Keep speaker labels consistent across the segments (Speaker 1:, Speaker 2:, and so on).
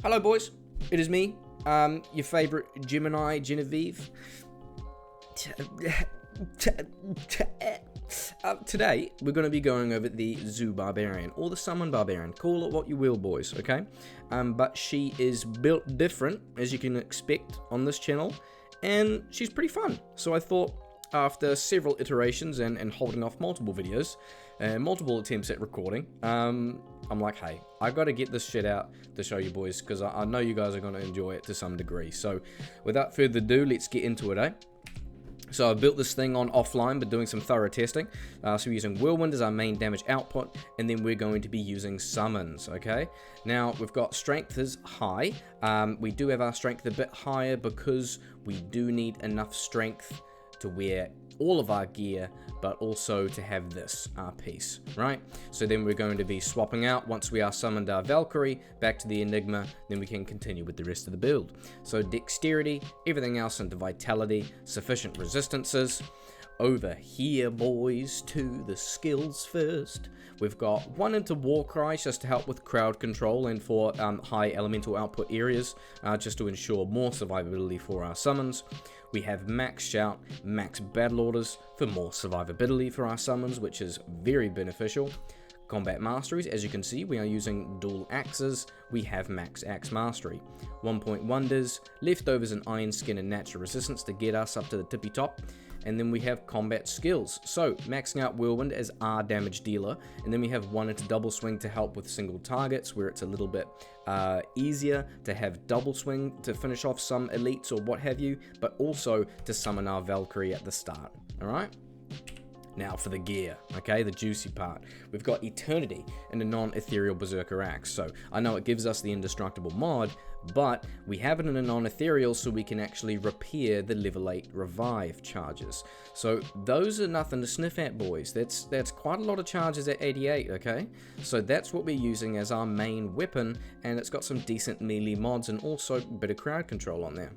Speaker 1: Hello boys, it is me, your favourite Gemini Genevieve. Today, we're going to be going over the Zoo Barbarian, or the Summon Barbarian. Call it what you will, boys, okay? But she is built different, as you can expect on this channel, and she's pretty fun. So I thought, after several iterations and holding off multiple videos, and multiple attempts at recording, I'm like, hey, I got to get this shit out to show you boys, because I know you guys are going to enjoy it to some degree. So without further ado, let's get into it, eh? So I built this thing on offline, but doing some thorough testing. So we're using Whirlwind as our main damage output, and then we're going to be using summons, okay? Now, we've got strength is high. We do have our strength a bit higher because we do need enough strength to wear all of our gear, but also to have this, our piece, right? So then we're going to be swapping out, once we are summoned our Valkyrie, back to the Enigma, then we can continue with the rest of the build. So dexterity, everything else into vitality, sufficient resistances. Over here, boys, to the skills first. We've got 1 into War Cries just to help with crowd control and for high elemental output areas, just to ensure more survivability for our summons. We have Max Shout, Max Battle Orders for more survivability for our summons, which is very beneficial. Combat Masteries, as you can see, we are using dual axes. We have Max Axe Mastery. 1-point Wonders, Leftovers and Iron Skin and Natural Resistance to get us up to the tippy top. And then we have combat skills. So, maxing out Whirlwind as our damage dealer. And then we have 1 into Double Swing to help with single targets, where it's a little bit easier to have double swing to finish off some elites or what have you, but also to summon our Valkyrie at the start. Alright? Now for the gear, okay, the juicy part. We've got Eternity and a non-ethereal Berserker Axe. So I know it gives us the indestructible mod, but we have it in a non-ethereal so we can actually repair the level 8 revive charges. So those are nothing to sniff at, boys. That's quite a lot of charges at 88, okay? So that's what we're using as our main weapon, and it's got some decent melee mods and also a bit of crowd control on there.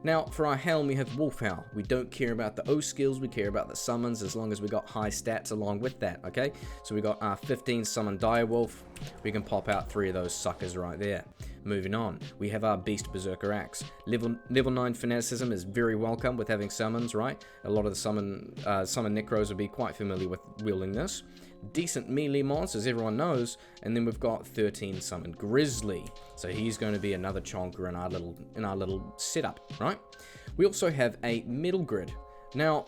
Speaker 1: Now, for our helm, we have Wolf Howl. We don't care about the O skills, we care about the summons as long as we got high stats along with that, okay? So we got our 15 summon Direwolf. We can pop out 3 of those suckers right there. Moving on, we have our Beast Berserker Axe. Level 9 Fanaticism is very welcome with having summons, right? A lot of the summon Necros would be quite familiar with wielding this. Decent melee mods, as everyone knows, and then we've got 13 summon Grizzly, so he's going to be another chonker in our little setup, right? We also have a metal grid. Now,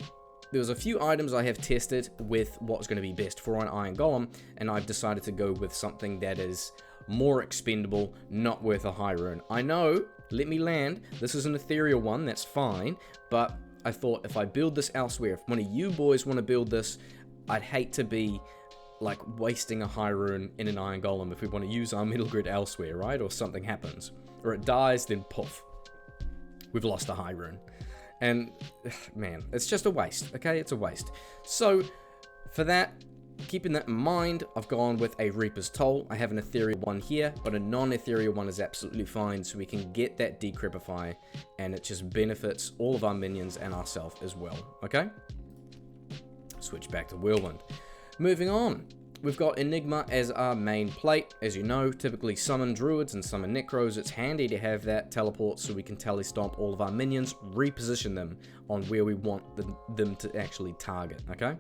Speaker 1: there's a few items I have tested with what's going to be best for an Iron Golem, and I've decided to go with something that is more expendable, not worth a high rune. I know, let me land, this is an ethereal one, that's fine, but I thought if I build this elsewhere, if one of you boys want to build this, I'd hate to be like wasting a high rune in an Iron Golem if we want to use our metal grid elsewhere, right? Or something happens, or it dies, then poof, we've lost a high rune. And man, it's just a waste, okay? It's a waste. So for that, keeping that in mind, I've gone with a Reaper's Toll. I have an ethereal one here, but a non-ethereal one is absolutely fine, so we can get that decrepify, and it just benefits all of our minions and ourselves as well, okay? Switch back to Whirlwind. Moving on, we've got Enigma as our main plate. As you know, typically summon druids and summon necros. It's handy to have that teleport so we can telestomp all of our minions, reposition them on where we want them to actually target, okay?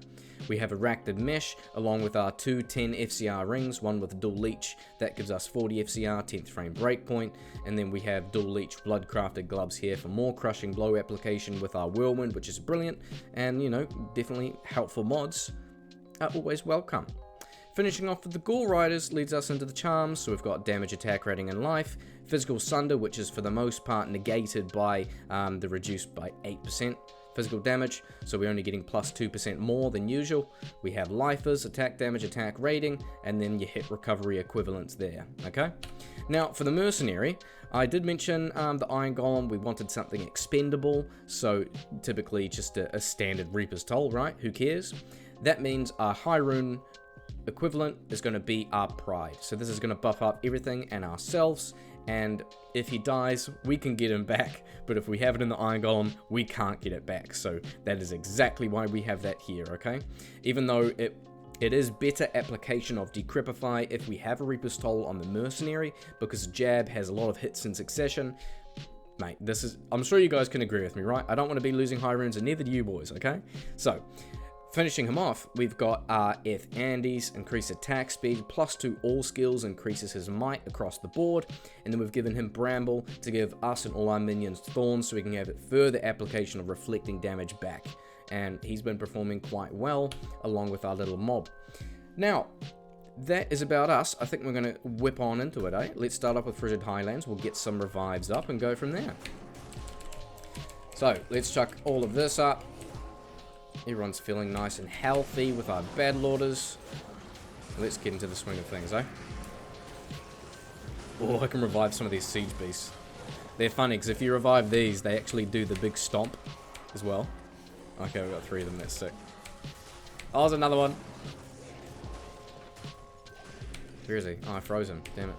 Speaker 1: We have Arachnid Mesh along with our 2 10 FCR rings, one with dual leech, that gives us 40 FCR, 10th frame breakpoint, and then we have dual leech blood-crafted gloves here for more crushing blow application with our Whirlwind, which is brilliant, and you know, definitely helpful mods are always welcome. Finishing off with the Ghoul Riders leads us into the charms, so we've got damage, attack rating, and life. Physical Sunder, which is for the most part negated by the reduced by 8% physical damage, so we're only getting plus 2% more than usual. We have Lifers, attack damage, attack rating, and then your hit recovery equivalents there, okay? Now, for the Mercenary, I did mention the Iron Golem, we wanted something expendable, so typically just a standard Reaper's Toll, right? Who cares? That means our High Rune equivalent is going to be our Pride. So this is going to buff up everything and ourselves, and if he dies, we can get him back, but if we have it in the Iron Golem, we can't get it back. So that is exactly why we have that here, okay? Even though it It is better application of Decrepify if we have a Reaper's Toll on the Mercenary, because Jab has a lot of hits in succession. Mate, this is... I'm sure you guys can agree with me, right? I don't want to be losing high runes, and neither do you boys, okay? So, finishing him off, we've got F Andes, increase attack speed, +2 all skills, increases his might across the board, and then we've given him Bramble to give us and all our minions Thorns, so we can have further application of reflecting damage back. And he's been performing quite well, along with our little mob. Now, that is about us. I think we're going to whip on into it, eh? Let's start up with Frigid Highlands. We'll get some revives up and go from there. So, let's chuck all of this up. Everyone's feeling nice and healthy with our battle orders. Let's get into the swing of things, eh? Oh, I can revive some of these siege beasts. They're funny, because if you revive these, they actually do the big stomp as well. Okay, we've got 3 of them. That's sick. Oh, there's another one. Where is he? Oh, I froze him. Damn it.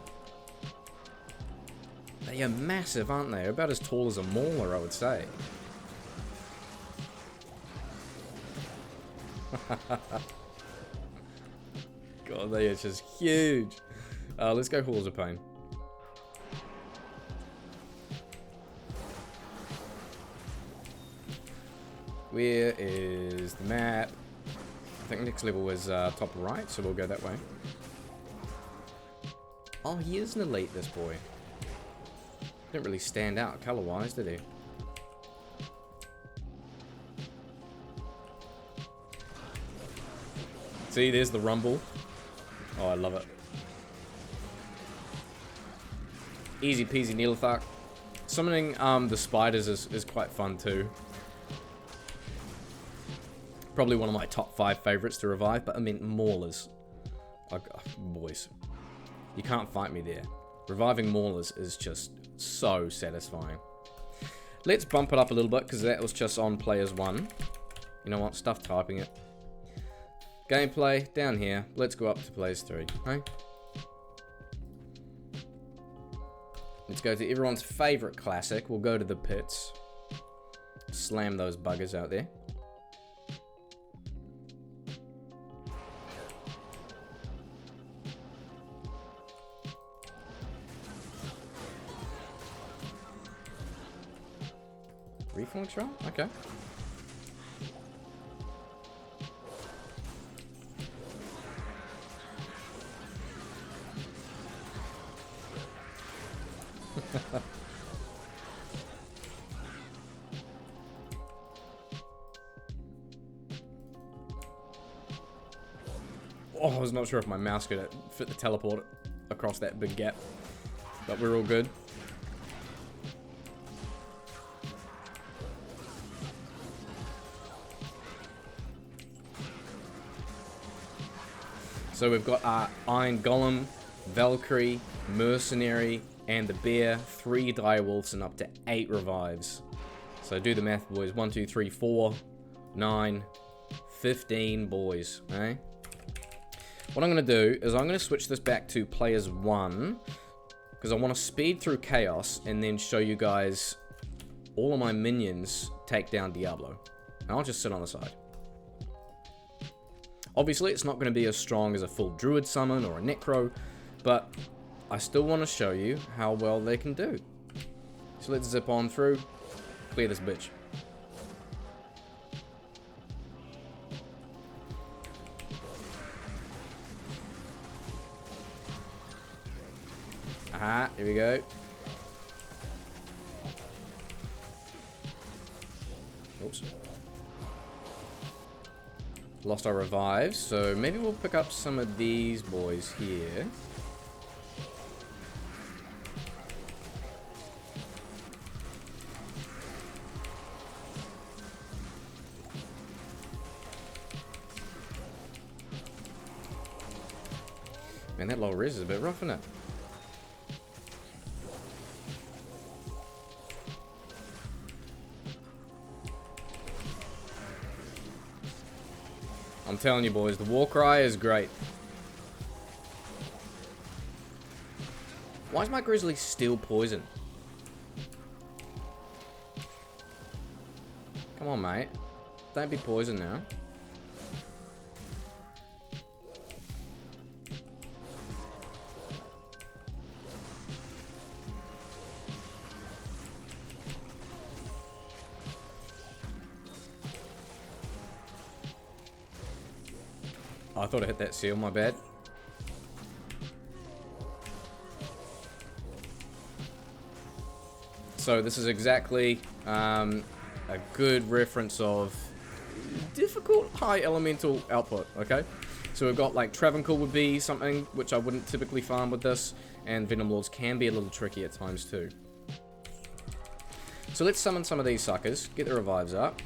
Speaker 1: They are massive, aren't they? They're about as tall as a mauler, I would say. God, they are just huge. Let's go Halls of Pain. Where is the map? I think next level was top right, so we'll go that way. Oh, he is an elite, this boy. Didn't really stand out color-wise, did he? See, there's the rumble. Oh, I love it. Easy peasy Neilithark. Summoning the spiders is quite fun too. Probably one of my top 5 favorites to revive, but I mean, maulers. Boys, you can't fight me there. Reviving maulers is just so satisfying. Let's bump it up a little bit, because that was just on players 1. You know what? Stuff typing it. Gameplay, down here. Let's go up to players 3. Okay? Let's go to everyone's favorite classic. We'll go to the pits. Slam those buggers out there. Reflex roll? Okay. Oh, I was not sure if my mouse could fit the teleport across that big gap, but we're all good. So we've got our Iron Golem, Valkyrie, Mercenary, and the Bear, 3 Direwolves, and up to 8 revives. So do the math, boys. 1, 2, 3, 4, 9, 15 boys. Okay? What I'm going to do is I'm going to switch this back to players 1, because I want to speed through Chaos and then show you guys all of my minions take down Diablo. And I'll just sit on the side. Obviously, it's not going to be as strong as a full Druid summon or a Necro, but I still want to show you how well they can do. So let's zip on through, clear this bitch. Aha, here we go. Oops. Lost our revives, so maybe we'll pick up some of these boys here. Man, that low res is a bit rough, isn't it? I'm telling you boys, the war cry is great. Why is my grizzly still poison? Come on, mate. Don't be poisoned now. I thought I hit that seal, my bad. So this is exactly a good reference of difficult high elemental output, okay? So we've got like Travancore would be something which I wouldn't typically farm with this, and Venom Lords can be a little tricky at times too. So let's summon some of these suckers, get the revives up.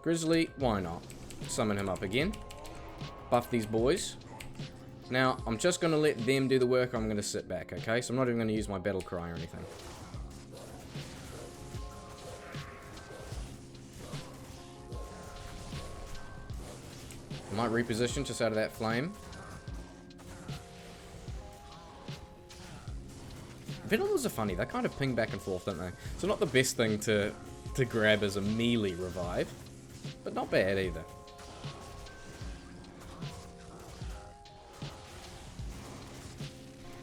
Speaker 1: Grizzly, why not? Summon him up again. Buff these boys. Now, I'm just going to let them do the work, I'm going to sit back, okay? So I'm not even going to use my battle cry or anything. I might reposition just out of that flame. Venoms are funny, they kind of ping back and forth, don't they? So not the best thing to grab as a melee revive, but not bad either.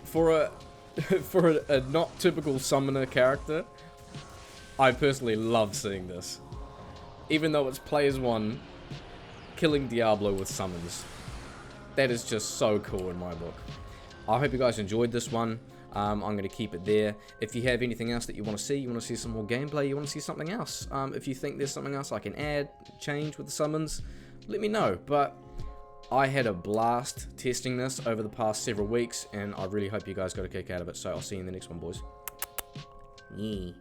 Speaker 1: For a not typical summoner character, I personally love seeing this. Even though it's players 1 killing Diablo with summons. That is just so cool in my book. I hope you guys enjoyed this one. I'm going to keep it there. If you have anything else that you want to see some more gameplay, you want to see something else, if you think there's something else I can add, change with the summons, let me know. But I had a blast testing this over the past several weeks, and I really hope you guys got a kick out of it. So I'll see you in the next one, boys. Yeah.